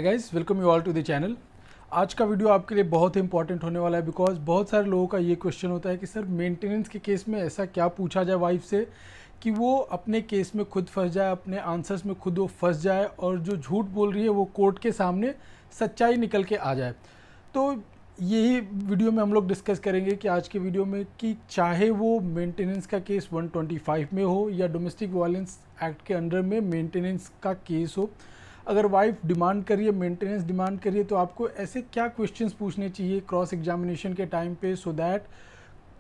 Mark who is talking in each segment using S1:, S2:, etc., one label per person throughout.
S1: Guys, welcome you all to the channel. आज का video आपके लिए बहुत ही इंपॉर्टेंट होने वाला है बिकॉज बहुत सारे लोगों का ये क्वेश्चन होता है कि सर मेंटेनेंस के केस में ऐसा क्या पूछा जाए वाइफ से कि वो अपने केस में खुद फंस जाए, अपने आंसर्स में खुद वो फंस जाए और जो झूठ बोल रही है वो कोर्ट के सामने सच्चाई निकल के आ जाए। तो यही वीडियो में हम लोग डिस्कस करेंगे कि आज के वीडियो में कि चाहे वो मेंटेनेंस का केस 125 में हो या डोमेस्टिक वायलेंस एक्ट के अंडर में मेंटेनेंस का केस हो, अगर वाइफ डिमांड करिए, मेंटेनेंस डिमांड करिए, तो आपको ऐसे क्या क्वेश्चंस पूछने चाहिए क्रॉस एग्जामिनेशन के टाइम पे सो दैट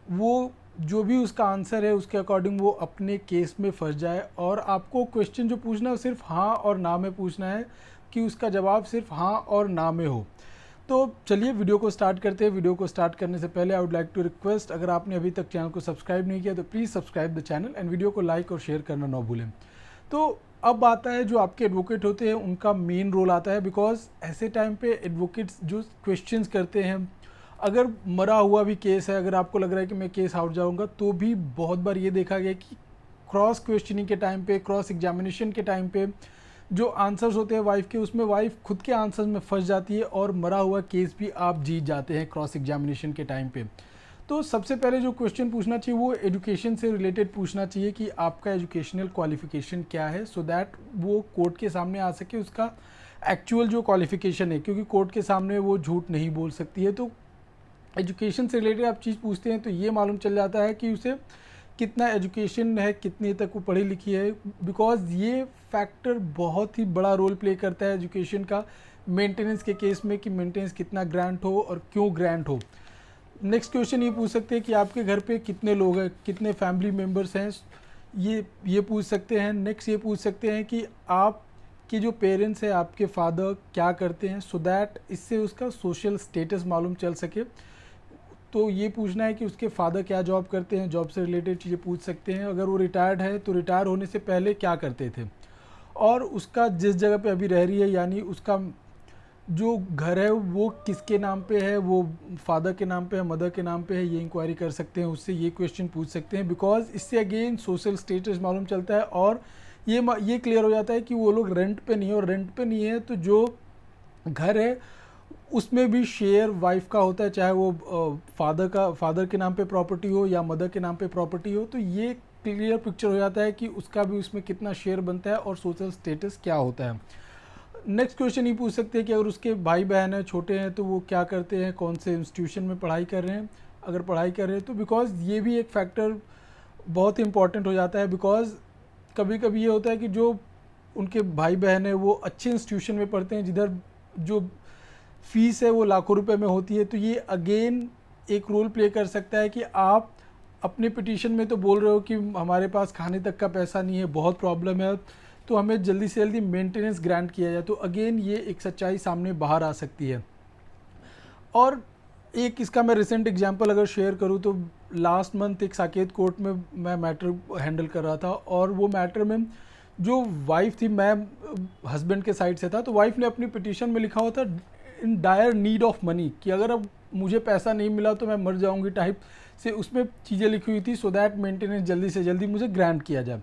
S1: वो जो भी उसका आंसर है उसके अकॉर्डिंग वो अपने केस में फंस जाए। और आपको क्वेश्चन जो पूछना है वो सिर्फ हाँ और ना में पूछना है कि उसका जवाब सिर्फ हाँ और ना में हो। तो चलिए वीडियो को स्टार्ट करते हैं। वीडियो को स्टार्ट करने से पहले I would like to request, अगर आपने अभी तक चैनल को सब्सक्राइब नहीं किया तो please subscribe the channel and video को लाइक और शेयर करना ना भूलें। तो अब आता है जो आपके एडवोकेट होते हैं उनका मेन रोल आता है बिकॉज ऐसे टाइम पे एडवोकेट्स जो क्वेश्चंस करते हैं, अगर मरा हुआ भी केस है, अगर आपको लग रहा है कि मैं केस हार जाऊंगा, तो भी बहुत बार ये देखा गया कि क्रॉस क्वेश्चनिंग के टाइम पे, क्रॉस एग्जामिनेशन के टाइम पे जो आंसर्स होते हैं वाइफ के, उसमें वाइफ खुद के आंसर्स में फंस जाती है और मरा हुआ केस भी आप जीत जाते हैं क्रॉस एग्जामिनेशन के टाइम पे। तो सबसे पहले जो क्वेश्चन पूछना चाहिए वो एजुकेशन से रिलेटेड पूछना चाहिए कि आपका एजुकेशनल क्वालिफिकेशन क्या है, सो दैट वो कोर्ट के सामने आ सके उसका एक्चुअल जो क्वालिफिकेशन है, क्योंकि कोर्ट के सामने वो झूठ नहीं बोल सकती है। तो एजुकेशन से रिलेटेड आप चीज़ पूछते हैं तो ये मालूम चल जाता है कि उसे कितना एजुकेशन है, कितनी तक वो पढ़ी लिखी है, बिकॉज ये फैक्टर बहुत ही बड़ा रोल प्ले करता है एजुकेशन का मेंटेनेंस के केस में कि मेंटेनेंस कितना ग्रांट हो और क्यों ग्रांट हो। नेक्स्ट क्वेश्चन ये पूछ सकते हैं कि आपके घर पे कितने लोग हैं, कितने फैमिली मेम्बर्स हैं, ये पूछ सकते हैं। नेक्स्ट ये पूछ सकते हैं कि आप के जो पेरेंट्स हैं, आपके फादर क्या करते हैं, सो दैट इससे उसका सोशल स्टेटस मालूम चल सके। तो ये पूछना है कि उसके फादर क्या जॉब करते हैं, जॉब से रिलेटेड चीज़ें पूछ सकते हैं। अगर वो रिटायर्ड है तो रिटायर होने से पहले क्या करते थे, और उसका जिस जगह पे अभी रह रही है यानी उसका जो घर है वो किसके नाम पे है, वो फादर के नाम पे है, मदर के नाम पे है, ये इंक्वायरी कर सकते हैं, उससे ये क्वेश्चन पूछ सकते हैं। बिकॉज इससे अगेन सोशल स्टेटस मालूम चलता है और ये क्लियर हो जाता है कि वो लोग रेंट पे नहीं है, और रेंट पे नहीं है तो जो घर है उसमें भी शेयर वाइफ का होता है, चाहे वो फादर के नाम पे प्रॉपर्टी हो या मदर के नाम पे प्रॉपर्टी हो। तो ये क्लियर पिक्चर हो जाता है कि उसका भी उसमें कितना शेयर बनता है और सोशल स्टेटस क्या होता है। नेक्स्ट क्वेश्चन ये पूछ सकते हैं कि अगर उसके भाई बहन हैं, छोटे हैं, तो वो क्या करते हैं, कौन से इंस्टीट्यूशन में पढ़ाई कर रहे हैं, अगर पढ़ाई कर रहे हैं तो। बिकॉज ये भी एक फैक्टर बहुत इंपॉर्टेंट हो जाता है, बिकॉज कभी कभी ये होता है कि जो उनके भाई बहन है वो अच्छे इंस्टीट्यूशन में पढ़ते हैं जिधर जो फीस है वो लाखों रुपए में होती है। तो ये अगेन एक रोल प्ले कर सकता है कि आप अपने पिटीशन में तो बोल रहे हो कि हमारे पास खाने तक का पैसा नहीं है, बहुत प्रॉब्लम है, तो हमें जल्दी से जल्दी मेंटेनेंस ग्रांट किया जाए। तो अगेन ये एक सच्चाई सामने बाहर आ सकती है। और एक इसका मैं रिसेंट एग्जांपल अगर शेयर करूँ तो लास्ट मंथ एक साकेत कोर्ट में मैं मैटर हैंडल कर रहा था, और वो मैटर में जो वाइफ थी, मैं हस्बैंड के साइड से था, तो वाइफ ने अपनी पिटीशन में लिखा हुआ था in dire need of money, कि अगर अब मुझे पैसा नहीं मिला तो मैं मर जाऊंगी टाइप से उसमें चीज़ें लिखी हुई थी, सो दैट मेंटेनेंस जल्दी से जल्दी मुझे ग्रांट किया जाए।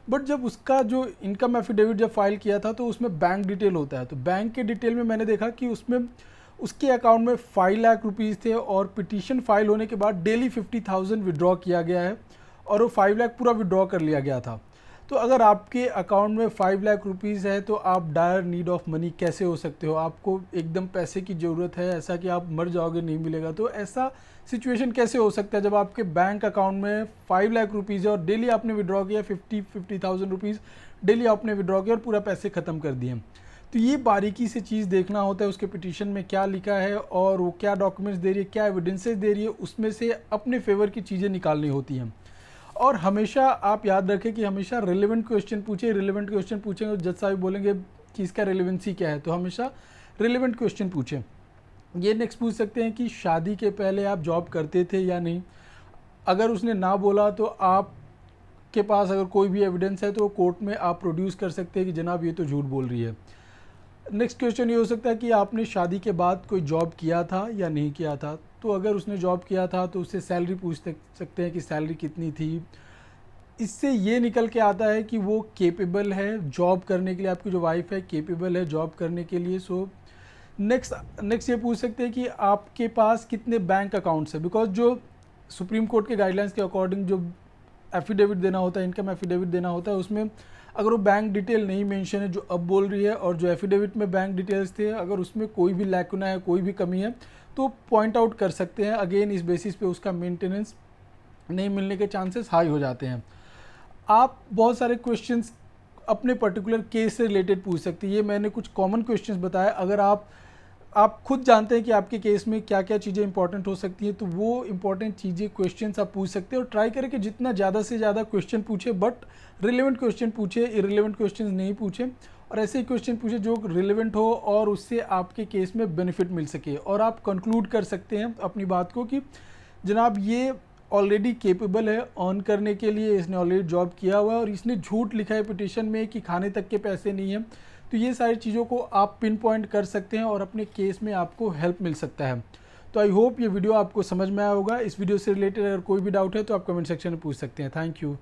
S1: बट जब उसका जो इनकम एफिडेविट जब फाइल किया था तो उसमें बैंक डिटेल होता है, तो बैंक के डिटेल में मैंने देखा कि उसमें उसके अकाउंट में 5 लाख रुपीज़ थे, और पिटीशन फाइल होने के बाद डेली 50,000 विड्रॉ किया गया है और वो 5 लाख पूरा विड्रॉ कर लिया गया था। तो अगर आपके अकाउंट में 5 लाख रुपीज़ है तो आप डायर नीड ऑफ मनी कैसे हो सकते हो, आपको एकदम पैसे की ज़रूरत है, ऐसा कि आप मर जाओगे नहीं मिलेगा, तो ऐसा सिचुएशन कैसे हो सकता है जब आपके बैंक अकाउंट में 5 लाख रुपीज़ है और डेली आपने विड्रॉ किया 50,000 रुपीज़ डेली आपने विड्रॉ किया और पूरा पैसे ख़त्म कर दिए। तो ये बारीकी से चीज़ देखना होता है, उसके पिटीशन में क्या लिखा है और वो क्या डॉक्यूमेंट्स दे रही है, क्या एविडेंसेस दे रही है, उसमें से अपने फेवर की चीज़ें निकालनी होती हैं। और हमेशा आप याद रखें कि हमेशा रिलेवेंट क्वेश्चन पूछिए। रिलेवेंट क्वेश्चन पूछेंगे जज साहब बोलेंगे कि इसका रिलेवेंसी क्या है, तो हमेशा रिलेवेंट क्वेश्चन पूछें। ये नेक्स्ट पूछ सकते हैं कि शादी के पहले आप जॉब करते थे या नहीं। अगर उसने ना बोला तो आप के पास अगर कोई भी एविडेंस है तो कोर्ट में आप प्रोड्यूस कर सकते हैं कि जनाब ये तो झूठ बोल रही है। नेक्स्ट क्वेश्चन ये हो सकता है कि आपने शादी के बाद कोई जॉब किया था या नहीं किया था। तो अगर उसने जॉब किया था तो उससे सैलरी पूछ सकते हैं कि सैलरी कितनी थी, इससे ये निकल के आता है कि वो केपेबल है जॉब करने के लिए, आपकी जो वाइफ है केपेबल है जॉब करने के लिए। सो नेक्स्ट ये पूछ सकते हैं कि आपके पास कितने बैंक अकाउंट्स है, बिकॉज जो सुप्रीम कोर्ट के गाइडलाइंस के अकॉर्डिंग जो एफिडेविट देना होता है, इनकम एफिडेविट देना होता है, उसमें अगर वो बैंक डिटेल नहीं मेंशन है जो अब बोल रही है, और जो एफिडेविट में बैंक डिटेल्स थे अगर उसमें कोई भी लैकुना है, कोई भी कमी है, तो पॉइंट आउट कर सकते हैं। अगेन इस बेसिस पे उसका मेंटेनेंस नहीं मिलने के चांसेस हाई हो जाते हैं। आप बहुत सारे क्वेश्चंस अपने पर्टिकुलर केस से रिलेटेड पूछ सकते हैं। ये मैंने कुछ कॉमन क्वेश्चंस बताए। अगर आप खुद जानते हैं कि आपके केस में क्या क्या चीज़ें इंपॉर्टेंट हो सकती हैं, तो वो इंपॉर्टेंट चीज़ें क्वेश्चंस आप पूछ सकते हैं, और ट्राई करें कि जितना ज़्यादा से ज़्यादा क्वेश्चन पूछे, बट रिलेवेंट क्वेश्चन पूछे, इरिलेवेंट क्वेश्चन नहीं पूछे, और ऐसे ही क्वेश्चन पूछे जो रिलेवेंट हो और उससे आपके केस में बेनिफिट मिल सके। और आप कंक्लूड कर सकते हैं अपनी बात को कि जनाब ये ऑलरेडी केपेबल है अर्न करने के लिए, इसने ऑलरेडी जॉब किया हुआ है, और इसने झूठ लिखा है पिटीशन में कि खाने तक के पैसे नहीं हैं। तो ये सारी चीज़ों को आप पिन पॉइंट कर सकते हैं और अपने केस में आपको हेल्प मिल सकता है। तो आई होप ये वीडियो आपको समझ में आया होगा। इस वीडियो से रिलेटेड अगर कोई भी डाउट है तो आप कमेंट सेक्शन में पूछ सकते हैं। Thank you.